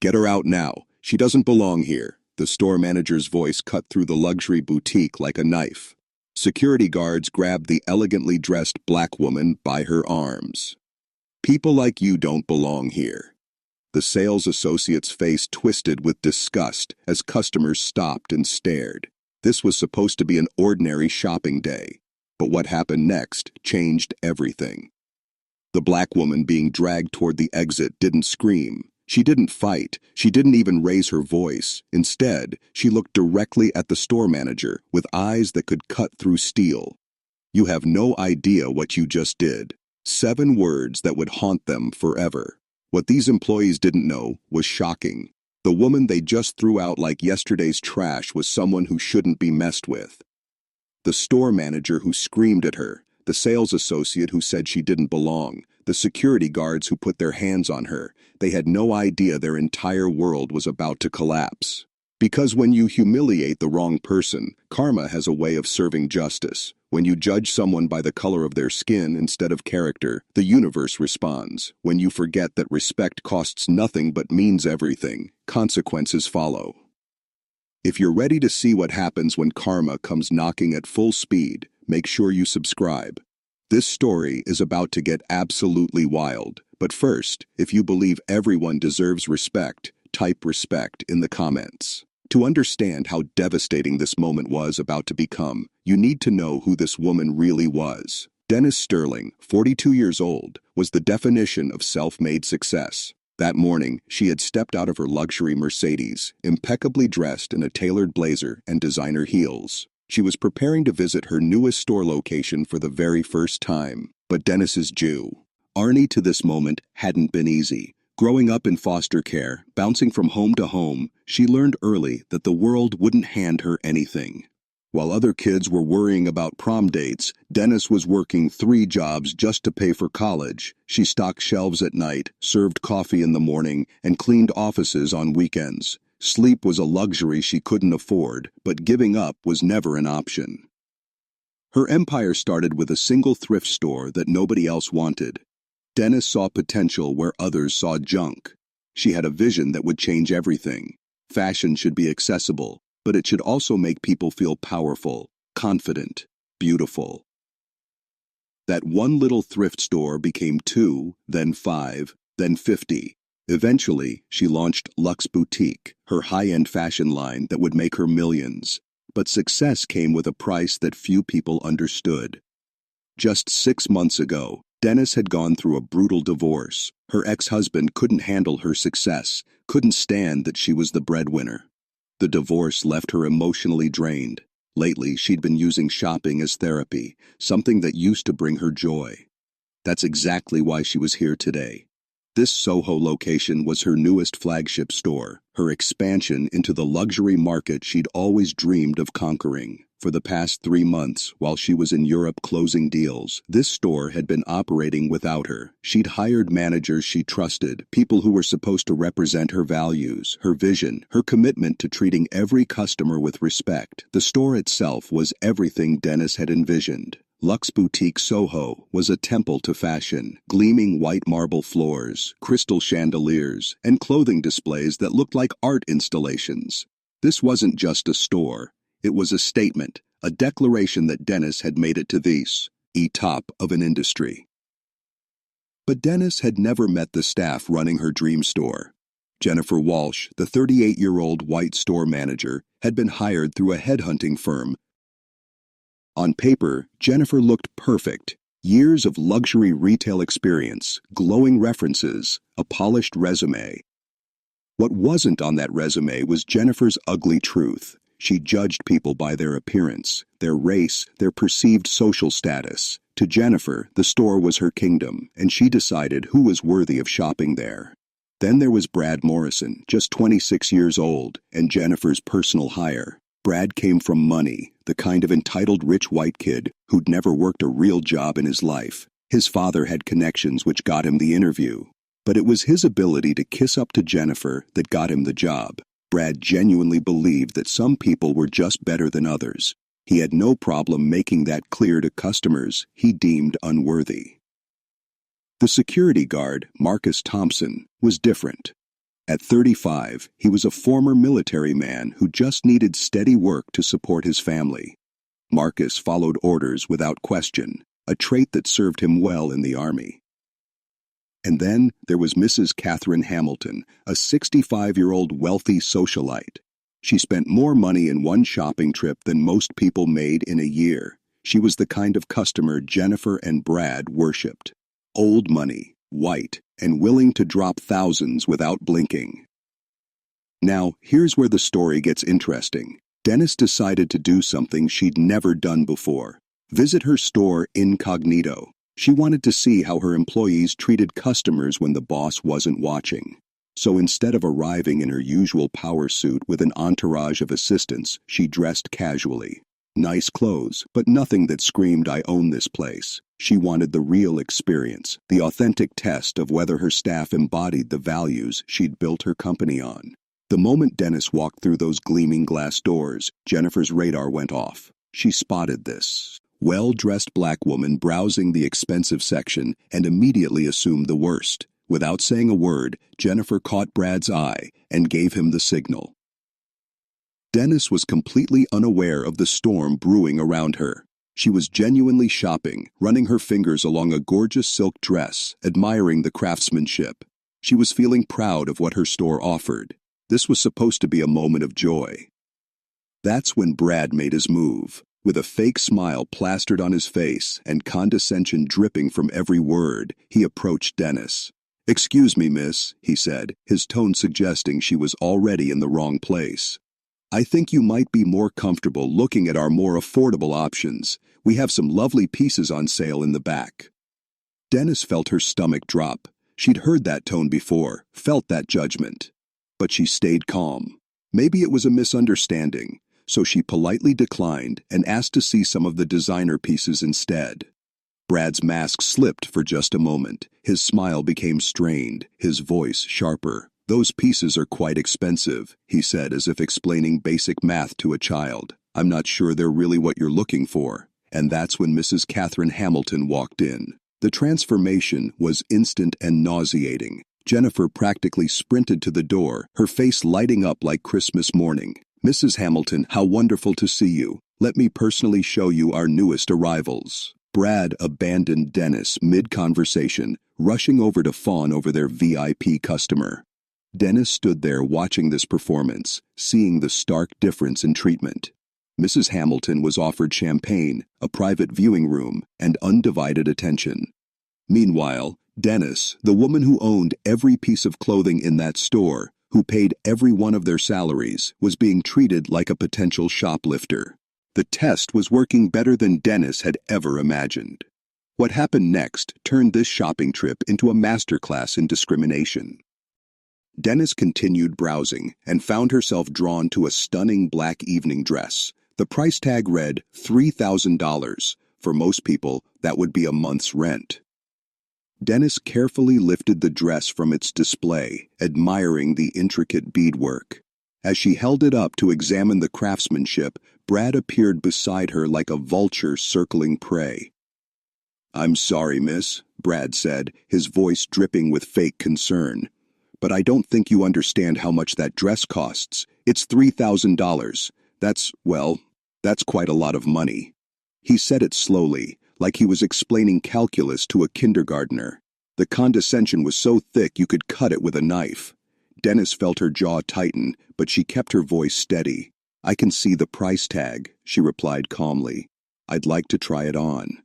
Get her out now. She doesn't belong here. The store manager's voice cut through the luxury boutique like a knife. Security guards grabbed the elegantly dressed black woman by her arms. People like you don't belong here. The sales associate's face twisted with disgust as customers stopped and stared. This was supposed to be an ordinary shopping day, but what happened next changed everything. The black woman being dragged toward the exit didn't scream. She didn't fight. She didn't even raise her voice. Instead, she looked directly at the store manager with eyes that could cut through steel. You have no idea what you just did. 7 words that would haunt them forever. What these employees didn't know was shocking. The woman they just threw out like yesterday's trash was someone who shouldn't be messed with. The store manager who screamed at her, the sales associate who said she didn't belong, the security guards who put their hands on her, they had no idea their entire world was about to collapse. Because when you humiliate the wrong person, karma has a way of serving justice. When you judge someone by the color of their skin instead of character, the universe responds. When you forget that respect costs nothing but means everything, consequences follow. If you're ready to see what happens when karma comes knocking at full speed, make sure you subscribe. This story is about to get absolutely wild. But first, if you believe everyone deserves respect, type respect in the comments. To understand how devastating this moment was about to become, you need to know who this woman really was. Dennis Sterling, 42 years old, was the definition of self-made success. That morning, she had stepped out of her luxury Mercedes, impeccably dressed in a tailored blazer and designer heels. She was preparing to visit her newest store location for the very first time. But Dennis's journey to this moment hadn't been easy. Growing up in foster care, bouncing from home to home, she learned early that the world wouldn't hand her anything. While other kids were worrying about prom dates, Dennis was working 3 jobs just to pay for college. She stocked shelves at night, served coffee in the morning, and cleaned offices on weekends. Sleep was a luxury she couldn't afford, but giving up was never an option. Her empire started with a single thrift store that nobody else wanted. Dennis saw potential where others saw junk. She had a vision that would change everything. Fashion should be accessible, but it should also make people feel powerful, confident, beautiful. That one little thrift store became 2, then 5, then 50. Eventually, she launched Luxe Boutique, her high-end fashion line that would make her millions. But success came with a price that few people understood. Just 6 months ago, Dennis had gone through a brutal divorce. Her ex-husband couldn't handle her success, couldn't stand that she was the breadwinner. The divorce left her emotionally drained. Lately, she'd been using shopping as therapy, something that used to bring her joy. That's exactly why she was here today. This Soho location was her newest flagship store, her expansion into the luxury market she'd always dreamed of conquering. For the past 3 months, while she was in Europe closing deals, this store had been operating without her. She'd hired managers she trusted, people who were supposed to represent her values, her vision, her commitment to treating every customer with respect. The store itself was everything Dennis had envisioned. Luxe Boutique Soho was a temple to fashion, gleaming white marble floors, crystal chandeliers, and clothing displays that looked like art installations. This wasn't just a store. It was a statement, a declaration that Dennis had made it to the top of an industry. But Dennis had never met the staff running her dream store. Jennifer Walsh, the 38-year-old white store manager, had been hired through a headhunting firm. On paper, Jennifer looked perfect. Years of luxury retail experience, glowing references, a polished resume. What wasn't on that resume was Jennifer's ugly truth. She judged people by their appearance, their race, their perceived social status. To Jennifer, the store was her kingdom, and she decided who was worthy of shopping there. Then there was Brad Morrison, just 26 years old, and Jennifer's personal hire. Brad came from money, the kind of entitled rich white kid who'd never worked a real job in his life. His father had connections which got him the interview. But it was his ability to kiss up to Jennifer that got him the job. Brad genuinely believed that some people were just better than others. He had no problem making that clear to customers he deemed unworthy. The security guard, Marcus Thompson, was different. At 35, he was a former military man who just needed steady work to support his family. Marcus followed orders without question, a trait that served him well in the army. And then there was Mrs. Catherine Hamilton, a 65-year-old wealthy socialite. She spent more money in one shopping trip than most people made in a year. She was the kind of customer Jennifer and Brad worshipped. Old money, white, and willing to drop thousands without blinking. Now, here's where the story gets interesting. Dennis decided to do something she'd never done before. Visit her store incognito. She wanted to see how her employees treated customers when the boss wasn't watching. So instead of arriving in her usual power suit with an entourage of assistants, she dressed casually. Nice clothes, but nothing that screamed, "I own this place." She wanted the real experience, the authentic test of whether her staff embodied the values she'd built her company on. The moment Dennis walked through those gleaming glass doors, Jennifer's radar went off. She spotted this well-dressed black woman browsing the expensive section and immediately assumed the worst. Without saying a word, Jennifer caught Brad's eye and gave him the signal. Dennis was completely unaware of the storm brewing around her. She was genuinely shopping, running her fingers along a gorgeous silk dress, admiring the craftsmanship. She was feeling proud of what her store offered. This was supposed to be a moment of joy. That's when Brad made his move. With a fake smile plastered on his face and condescension dripping from every word, he approached Dennis. "Excuse me, miss," he said, his tone suggesting she was already in the wrong place. "I think you might be more comfortable looking at our more affordable options. We have some lovely pieces on sale in the back." Dennis felt her stomach drop. She'd heard that tone before, felt that judgment. But she stayed calm. Maybe it was a misunderstanding, so she politely declined and asked to see some of the designer pieces instead. Brad's mask slipped for just a moment. His smile became strained, his voice sharper. "Those pieces are quite expensive," he said as if explaining basic math to a child. "I'm not sure they're really what you're looking for." And that's when Mrs. Catherine Hamilton walked in. The transformation was instant and nauseating. Jennifer practically sprinted to the door, her face lighting up like Christmas morning. "Mrs. Hamilton, how wonderful to see you. Let me personally show you our newest arrivals." Brad abandoned Dennis mid-conversation, rushing over to fawn over their VIP customer. Dennis stood there watching this performance, seeing the stark difference in treatment. Mrs. Hamilton was offered champagne, a private viewing room, and undivided attention. Meanwhile, Dennis, the woman who owned every piece of clothing in that store, who paid every one of their salaries, was being treated like a potential shoplifter. The test was working better than Dennis had ever imagined. What happened next turned this shopping trip into a masterclass in discrimination. Dennis continued browsing and found herself drawn to a stunning black evening dress. The price tag read $3,000. For most people, that would be a month's rent. Dennis carefully lifted the dress from its display, admiring the intricate beadwork. As she held it up to examine the craftsmanship, Brad appeared beside her like a vulture circling prey. "I'm sorry, miss," Brad said, his voice dripping with fake concern. "But I don't think you understand how much that dress costs. It's $3,000. That's quite a lot of money." He said it slowly, like he was explaining calculus to a kindergartner. The condescension was so thick you could cut it with a knife. Dennis felt her jaw tighten, but she kept her voice steady. "I can see the price tag," she replied calmly. "I'd like to try it on."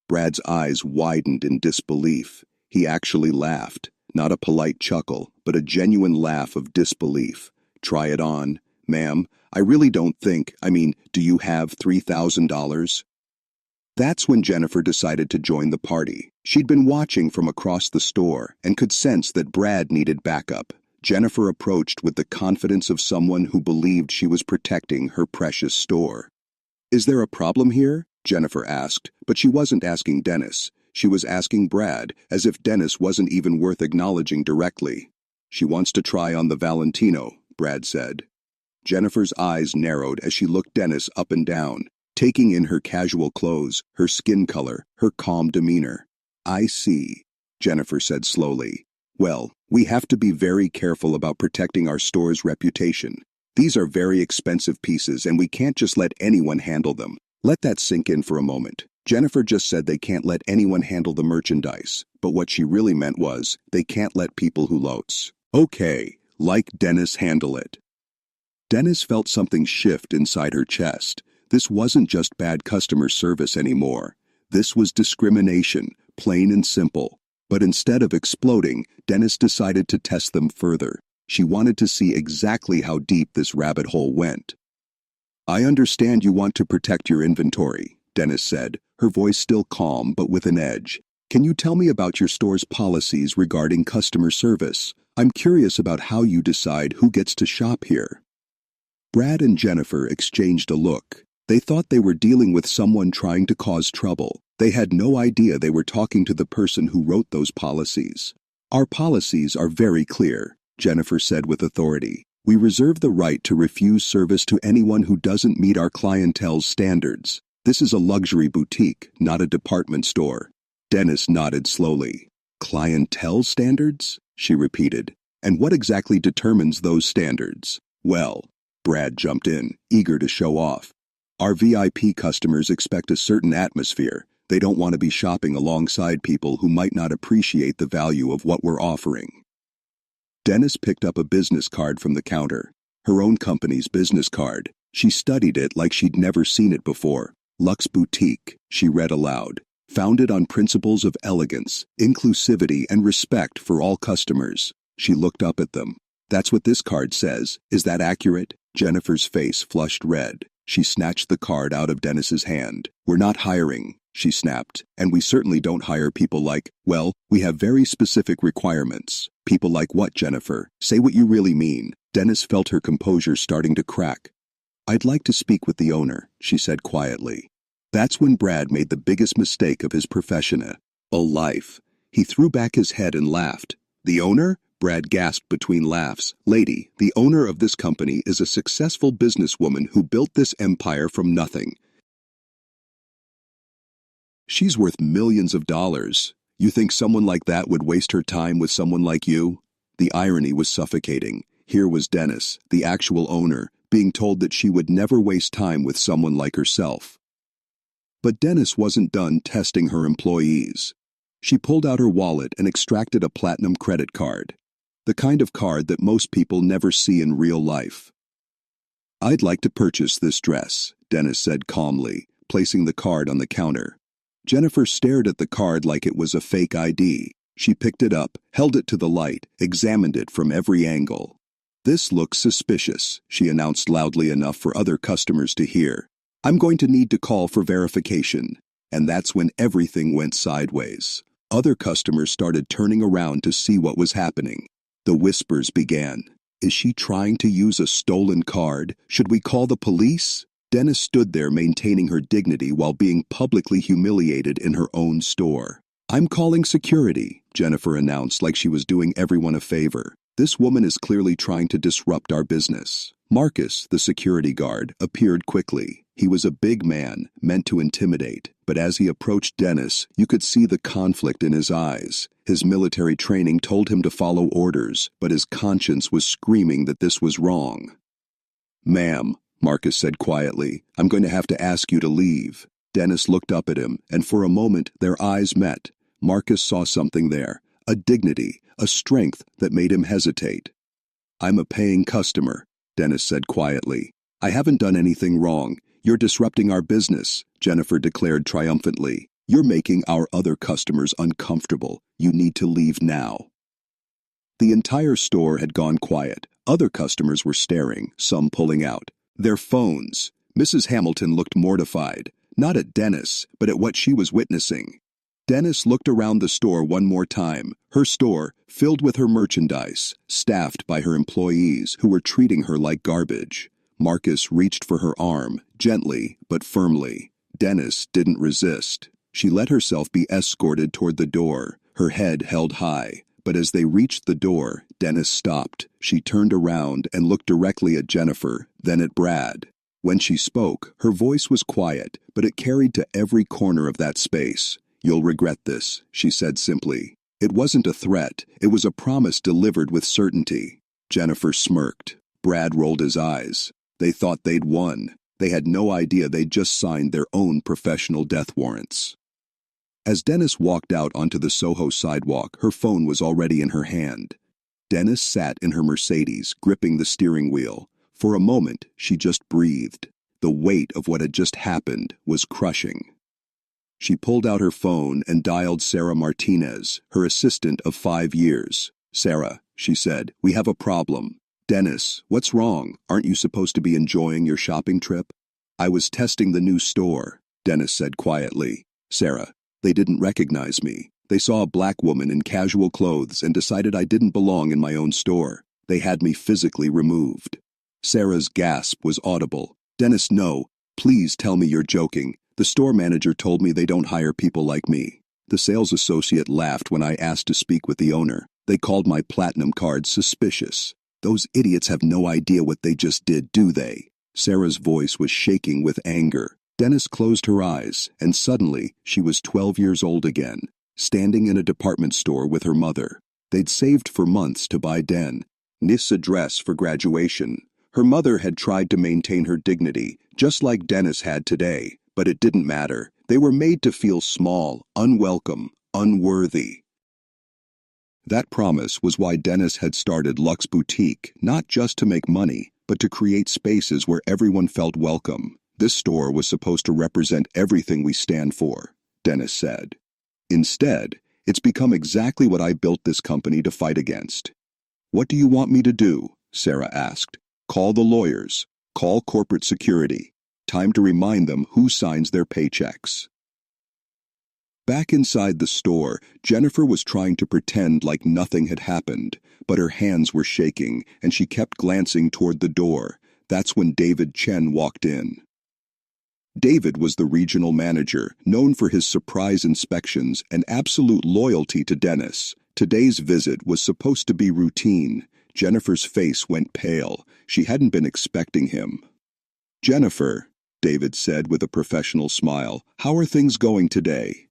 Brad's eyes widened in disbelief. He actually laughed, not a polite chuckle, but a genuine laugh of disbelief. "Try it on? Ma'am, I really don't think, do you have $3,000? That's when Jennifer decided to join the party. She'd been watching from across the store and could sense that Brad needed backup. Jennifer approached with the confidence of someone who believed she was protecting her precious store. "Is there a problem here?" Jennifer asked, but she wasn't asking Dennis. She was asking Brad, as if Dennis wasn't even worth acknowledging directly. "She wants to try on the Valentino," Brad said. Jennifer's eyes narrowed as she looked Dennis up and down, taking in her casual clothes, her skin color, her calm demeanor. "I see," Jennifer said slowly. Well, we have to be very careful about protecting our store's reputation. These are very expensive pieces and we can't just let anyone handle them. Let that sink in for a moment. Jennifer just said they can't let anyone handle the merchandise, but what she really meant was, they can't let people who loats. Okay, like Dennis handle it. Dennis felt something shift inside her chest. This wasn't just bad customer service anymore. This was discrimination, plain and simple. But instead of exploding, Dennis decided to test them further. She wanted to see exactly how deep this rabbit hole went. I understand you want to protect your inventory, Dennis said, her voice still calm but with an edge. Can you tell me about your store's policies regarding customer service? I'm curious about how you decide who gets to shop here. Brad and Jennifer exchanged a look. They thought they were dealing with someone trying to cause trouble. They had no idea they were talking to the person who wrote those policies. Our policies are very clear, Jennifer said with authority. We reserve the right to refuse service to anyone who doesn't meet our clientele's standards. This is a luxury boutique, not a department store. Dennis nodded slowly. Clientele standards? She repeated. And what exactly determines those standards? Well, Brad jumped in, eager to show off. Our VIP customers expect a certain atmosphere. They don't want to be shopping alongside people who might not appreciate the value of what we're offering. Dennis picked up a business card from the counter. Her own company's business card. She studied it like she'd never seen it before. Luxe Boutique, she read aloud. Founded on principles of elegance, inclusivity, and respect for all customers. She looked up at them. That's what this card says. Is that accurate? Jennifer's face flushed red. She snatched the card out of Dennis's hand. We're not hiring, she snapped, and we certainly don't hire people like, well, we have very specific requirements. People like what, Jennifer? Say what you really mean. Dennis felt her composure starting to crack. I'd like to speak with the owner, she said quietly. That's when Brad made the biggest mistake of his profession. A life. He threw back his head and laughed. The owner? Brad gasped between laughs. Lady, the owner of this company is a successful businesswoman who built this empire from nothing. She's worth millions of dollars. You think someone like that would waste her time with someone like you? The irony was suffocating. Here was Dennis, the actual owner, being told that she would never waste time with someone like herself. But Dennis wasn't done testing her employees. She pulled out her wallet and extracted a platinum credit card. The kind of card that most people never see in real life. I'd like to purchase this dress, Dennis said calmly, placing the card on the counter. Jennifer stared at the card like it was a fake ID. She picked it up, held it to the light, examined it from every angle. This looks suspicious, she announced loudly enough for other customers to hear. I'm going to need to call for verification. And that's when everything went sideways. Other customers started turning around to see what was happening. The whispers began. Is she trying to use a stolen card? Should we call the police? Dennis stood there maintaining her dignity while being publicly humiliated in her own store. I'm calling security, Jennifer announced like she was doing everyone a favor. This woman is clearly trying to disrupt our business. Marcus, the security guard, appeared quickly. He was a big man, meant to intimidate, but as he approached Dennis, you could see the conflict in his eyes. His military training told him to follow orders, but his conscience was screaming that this was wrong. Ma'am, Marcus said quietly, I'm going to have to ask you to leave. Dennis looked up at him, and for a moment their eyes met. Marcus saw something there, a dignity, a strength that made him hesitate. I'm a paying customer, Dennis said quietly. I haven't done anything wrong. You're disrupting our business, Jennifer declared triumphantly. You're making our other customers uncomfortable. You need to leave now. The entire store had gone quiet. Other customers were staring, some pulling out. Their phones. Mrs. Hamilton looked mortified, not at Dennis, but at what she was witnessing. Dennis looked around the store one more time, her store filled with her merchandise, staffed by her employees who were treating her like garbage. Marcus reached for her arm, gently but firmly. Dennis didn't resist. She let herself be escorted toward the door, her head held high. But as they reached the door, Dennis stopped. She turned around and looked directly at Jennifer, then at Brad. When she spoke, her voice was quiet, but it carried to every corner of that space. You'll regret this, she said simply. It wasn't a threat, it was a promise delivered with certainty. Jennifer smirked. Brad rolled his eyes. They thought they'd won. They had no idea they'd just signed their own professional death warrants. As Dennis walked out onto the Soho sidewalk, her phone was already in her hand. Dennis sat in her Mercedes, gripping the steering wheel. For a moment, she just breathed. The weight of what had just happened was crushing. She pulled out her phone and dialed Sarah Martinez, her assistant of 5 years. "Sarah," she said, "we have a problem." "Dennis, what's wrong? Aren't you supposed to be enjoying your shopping trip?" "I was testing the new store," Dennis said quietly. "Sarah, they didn't recognize me. They saw a black woman in casual clothes and decided I didn't belong in my own store. They had me physically removed." Sarah's gasp was audible. "Dennis, no. Please tell me you're joking. The store manager told me they don't hire people like me." The sales associate laughed when I asked to speak with the owner. "They called my platinum card suspicious. Those idiots have no idea what they just did, do they?" Sarah's voice was shaking with anger. Dennis closed her eyes, and suddenly she was 12 years old again, standing in a department store with her mother. They'd saved for months to buy Dennis a dress for graduation. Her mother had tried to maintain her dignity, just like Dennis had today, but it didn't matter. They were made to feel small, unwelcome, unworthy. That promise was why Dennis had started Luxe Boutique, not just to make money, but to create spaces where everyone felt welcome. "This store was supposed to represent everything we stand for," Dennis said. "Instead, it's become exactly what I built this company to fight against." "What do you want me to do?" Sarah asked. "Call the lawyers. Call corporate security. Time to remind them who signs their paychecks." Back inside the store, Jennifer was trying to pretend like nothing had happened, but her hands were shaking, and she kept glancing toward the door. That's when David Chen walked in. David was the regional manager, known for his surprise inspections and absolute loyalty to Dennis. Today's visit was supposed to be routine. Jennifer's face went pale. She hadn't been expecting him. "Jennifer," David said with a professional smile, "how are things going today?"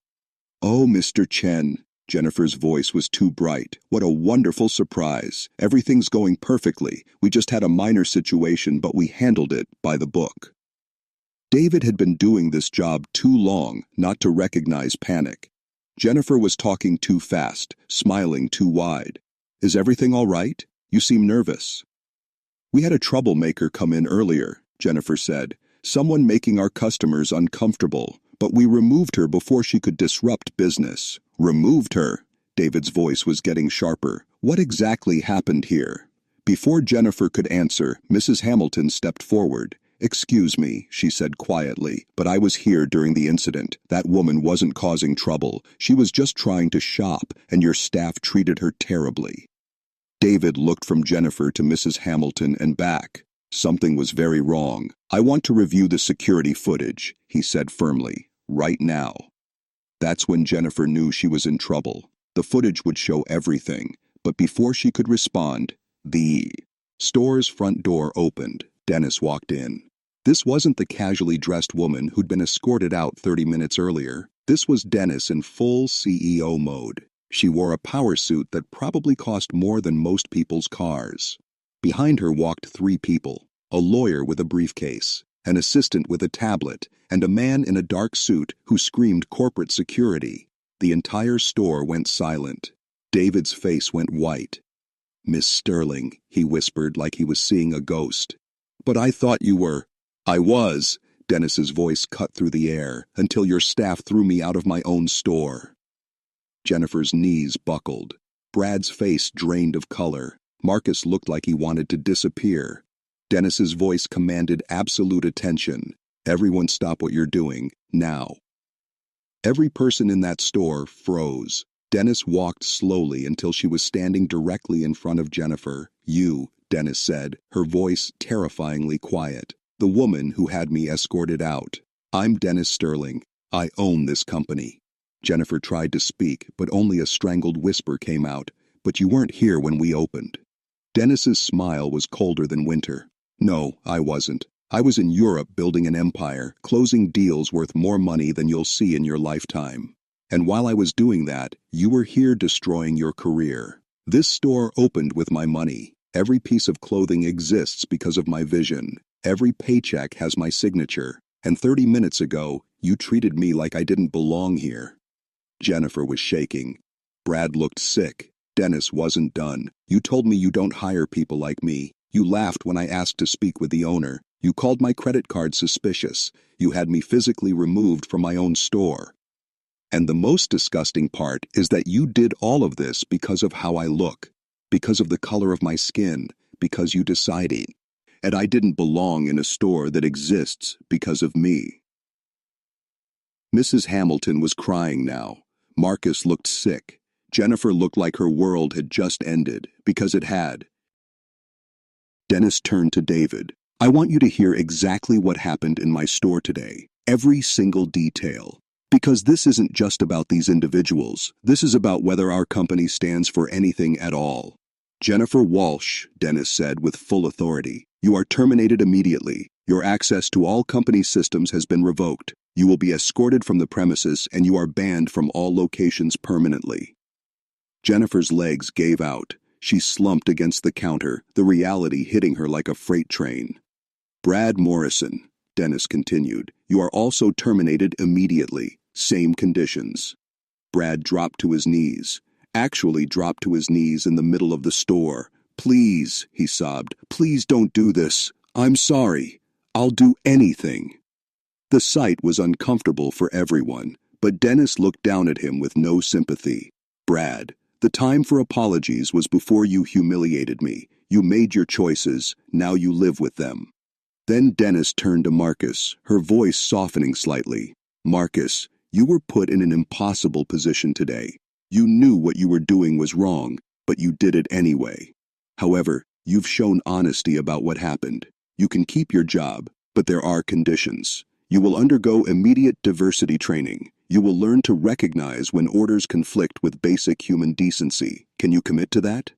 "Oh, Mr. Chen." Jennifer's voice was too bright. "What a wonderful surprise. Everything's going perfectly. We just had a minor situation, but we handled it by the book." David had been doing this job too long not to recognize panic. Jennifer was talking too fast, smiling too wide. "Is everything all right? You seem nervous." "We had a troublemaker come in earlier," Jennifer said. "Someone making our customers uncomfortable. But we removed her before she could disrupt business." "Removed her?" David's voice was getting sharper. "What exactly happened here?" Before Jennifer could answer, Mrs. Hamilton stepped forward. "Excuse me," she said quietly, "but I was here during the incident. That woman wasn't causing trouble. She was just trying to shop, and your staff treated her terribly." David looked from Jennifer to Mrs. Hamilton and back. Something was very wrong. "I want to review the security footage," he said firmly. "Right now." That's when Jennifer knew she was in trouble. The footage would show everything, but before she could respond, the store's front door opened. Dennis walked in. This wasn't the casually dressed woman who'd been escorted out 30 minutes earlier. This was Dennis in full CEO mode. She wore a power suit that probably cost more than most people's cars. Behind her walked 3 people: a lawyer with a briefcase, an assistant with a tablet, and a man in a dark suit who screamed corporate security. The entire store went silent. David's face went white. "Miss Sterling," he whispered like he was seeing a ghost. "But I thought you were—" "I was," Dennis's voice cut through the air, "until your staff threw me out of my own store." Jennifer's knees buckled. Brad's face drained of color. Marcus looked like he wanted to disappear. Dennis's voice commanded absolute attention. "Everyone stop what you're doing, now." Every person in that store froze. Dennis walked slowly until she was standing directly in front of Jennifer. "You," Dennis said, her voice terrifyingly quiet. "The woman who had me escorted out. I'm Dennis Sterling. I own this company." Jennifer tried to speak, but only a strangled whisper came out. "But you weren't here when we opened." Dennis's smile was colder than winter. "No, I wasn't. I was in Europe building an empire, closing deals worth more money than you'll see in your lifetime." And while I was doing that, you were here destroying your career. This store opened with my money. Every piece of clothing exists because of my vision. Every paycheck has my signature. And 30 minutes ago, you treated me like I didn't belong here. Jennifer was shaking. Brad looked sick. Dennis wasn't done. You told me you don't hire people like me. You laughed when I asked to speak with the owner. You called my credit card suspicious. You had me physically removed from my own store. And the most disgusting part is that you did all of this because of how I look, because of the color of my skin, because you decided. And I didn't belong in a store that exists because of me. Mrs. Hamilton was crying now. Marcus looked sick. Jennifer looked like her world had just ended, because it had. Dennis turned to David. I want you to hear exactly what happened in my store today. Every single detail. Because this isn't just about these individuals. This is about whether our company stands for anything at all. Jennifer Walsh, Dennis said with full authority, you are terminated immediately. Your access to all company systems has been revoked. You will be escorted from the premises and you are banned from all locations permanently. Jennifer's legs gave out. She slumped against the counter, the reality hitting her like a freight train. Brad Morrison, Dennis continued, you are also terminated immediately. Same conditions. Brad dropped to his knees. Actually dropped to his knees in the middle of the store. Please, he sobbed, please don't do this. I'm sorry. I'll do anything. The sight was uncomfortable for everyone, but Dennis looked down at him with no sympathy. Brad, the time for apologies was before you humiliated me. You made your choices, now you live with them. Then Dennis turned to Marcus, her voice softening slightly. Marcus, you were put in an impossible position today. You knew what you were doing was wrong, but you did it anyway. However, you've shown honesty about what happened. You can keep your job, but there are conditions. You will undergo immediate diversity training. You will learn to recognize when orders conflict with basic human decency. Can you commit to that?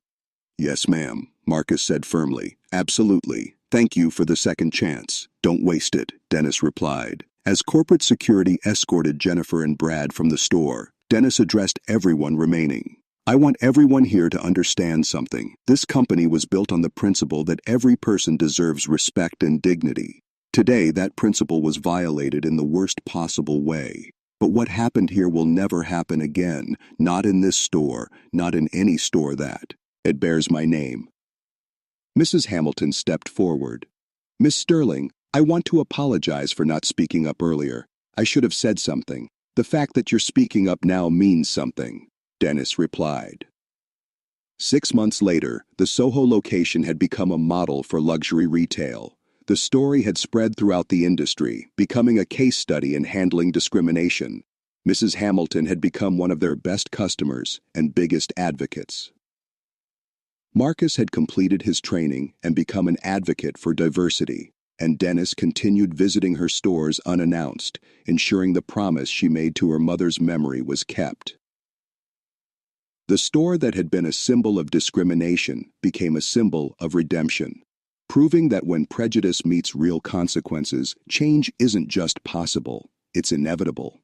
Yes, ma'am, Marcus said firmly. Absolutely. Thank you for the second chance. Don't waste it, Dennis replied. As corporate security escorted Jennifer and Brad from the store, Dennis addressed everyone remaining. I want everyone here to understand something. This company was built on the principle that every person deserves respect and dignity. Today, that principle was violated in the worst possible way. But what happened here will never happen again. Not in this store, not in any store that. It bears my name. Mrs. Hamilton stepped forward. Miss Sterling, I want to apologize for not speaking up earlier. I should have said something. The fact that you're speaking up now means something, Dennis replied. 6 months later, the Soho location had become a model for luxury retail. The story had spread throughout the industry, becoming a case study in handling discrimination. Mrs. Hamilton had become one of their best customers and biggest advocates. Marcus had completed his training and become an advocate for diversity, and Dennis continued visiting her stores unannounced, ensuring the promise she made to her mother's memory was kept. The store that had been a symbol of discrimination became a symbol of redemption, proving that when prejudice meets real consequences, change isn't just possible, it's inevitable.